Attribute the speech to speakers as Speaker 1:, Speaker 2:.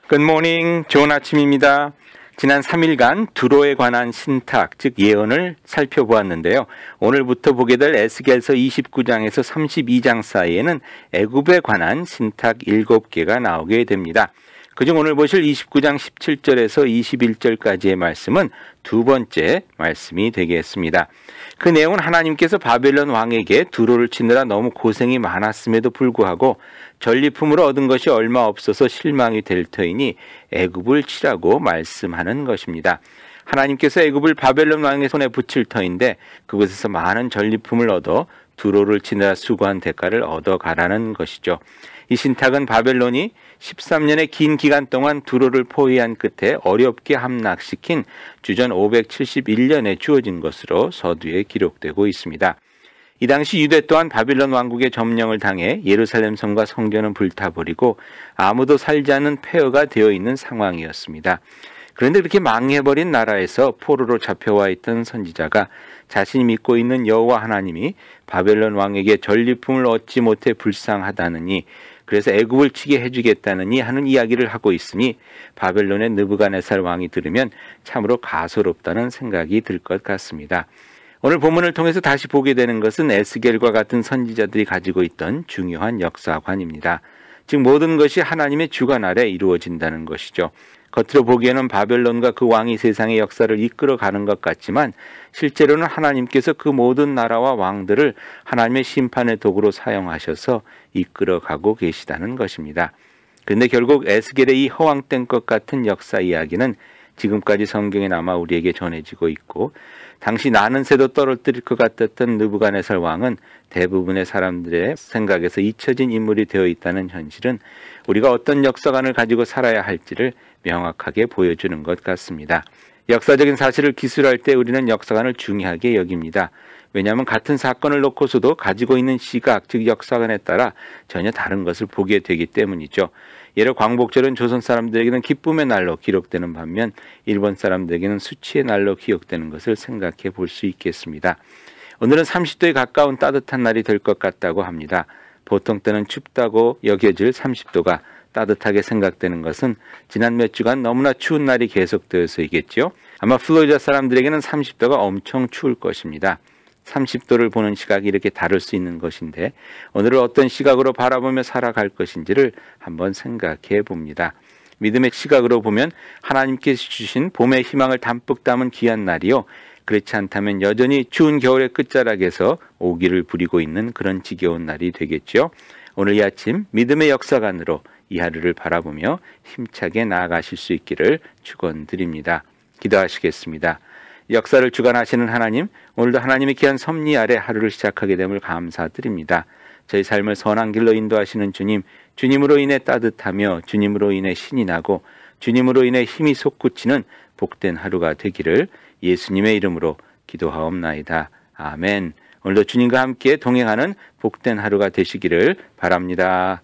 Speaker 1: 굿모닝, 좋은 아침입니다. 지난 3일간 두로에 관한 신탁, 즉 예언을 살펴보았는데요. 오늘부터 보게 될 에스겔서 29장에서 32장 사이에는 애굽에 관한 신탁 7개가 나오게 됩니다. 그중 오늘 보실 29장 17절에서 21절까지의 말씀은 두 번째 말씀이 되겠습니다. 그 내용은 하나님께서 바벨론 왕에게 두로를 치느라 너무 고생이 많았음에도 불구하고 전리품으로 얻은 것이 얼마 없어서 실망이 될 터이니 애굽을 치라고 말씀하는 것입니다. 하나님께서 애굽을 바벨론 왕의 손에 붙일 터인데 그곳에서 많은 전리품을 얻어 두로를 치느라 수고한 대가를 얻어가라는 것이죠. 이 신탁은 바벨론이 13년의 긴 기간 동안 두로를 포위한 끝에 어렵게 함락시킨 주전 571년에 주어진 것으로 서두에 기록되고 있습니다. 이 당시 유대 또한 바빌론 왕국의 점령을 당해 예루살렘 성과 성전은 불타버리고 아무도 살지 않는 폐허가 되어 있는 상황이었습니다. 그런데 그렇게 망해버린 나라에서 포로로 잡혀와 있던 선지자가 자신이 믿고 있는 여호와 하나님이 바벨론 왕에게 전리품을 얻지 못해 불쌍하다느니 그래서 애굽을 치게 해주겠다느니 하는 이야기를 하고 있으니 바벨론의 느부갓네살 왕이 들으면 참으로 가소롭다는 생각이 들 것 같습니다. 오늘 본문을 통해서 다시 보게 되는 것은 에스겔과 같은 선지자들이 가지고 있던 중요한 역사관입니다. 즉 모든 것이 하나님의 주관 아래 이루어진다는 것이죠. 겉으로 보기에는 바벨론과 그 왕이 세상의 역사를 이끌어가는 것 같지만 실제로는 하나님께서 그 모든 나라와 왕들을 하나님의 심판의 도구로 사용하셔서 이끌어가고 계시다는 것입니다. 그런데 결국 에스겔의 이 허황된 것 같은 역사 이야기는 지금까지 성경에 남아 우리에게 전해지고 있고 당시 나는 새도 떨어뜨릴 것 같았던 느부갓네살 왕은 대부분의 사람들의 생각에서 잊혀진 인물이 되어 있다는 현실은 우리가 어떤 역사관을 가지고 살아야 할지를 명확하게 보여주는 것 같습니다. 역사적인 사실을 기술할 때 우리는 역사관을 중요하게 여깁니다. 왜냐하면 같은 사건을 놓고서도 가지고 있는 시각, 즉 역사관에 따라 전혀 다른 것을 보게 되기 때문이죠. 예로 광복절은 조선 사람들에게는 기쁨의 날로 기록되는 반면 일본 사람들에게는 수치의 날로 기억되는 것을 생각해 볼 수 있겠습니다. 오늘은 30도에 가까운 따뜻한 날이 될 것 같다고 합니다. 보통 때는 춥다고 여겨질 30도가 따뜻하게 생각되는 것은 지난 몇 주간 너무나 추운 날이 계속되어서이겠죠. 아마 플로리다 사람들에게는 30도가 엄청 추울 것입니다. 30도를 보는 시각이 이렇게 다를 수 있는 것인데 오늘을 어떤 시각으로 바라보며 살아갈 것인지를 한번 생각해 봅니다. 믿음의 시각으로 보면 하나님께서 주신 봄의 희망을 담뿍 담은 귀한 날이요. 그렇지 않다면 여전히 추운 겨울의 끝자락에서 오기를 부리고 있는 그런 지겨운 날이 되겠죠. 오늘 이 아침 믿음의 역사관으로 이 하루를 바라보며 힘차게 나아가실 수 있기를 축원드립니다. 기도하시겠습니다. 역사를 주관하시는 하나님, 오늘도 하나님의 귀한 섭리 아래 하루를 시작하게 됨을 감사드립니다. 저희 삶을 선한 길로 인도하시는 주님, 주님으로 인해 따뜻하며 주님으로 인해 신이 나고 주님으로 인해 힘이 솟구치는 복된 하루가 되기를 예수님의 이름으로 기도하옵나이다. 아멘. 오늘도 주님과 함께 동행하는 복된 하루가 되시기를 바랍니다.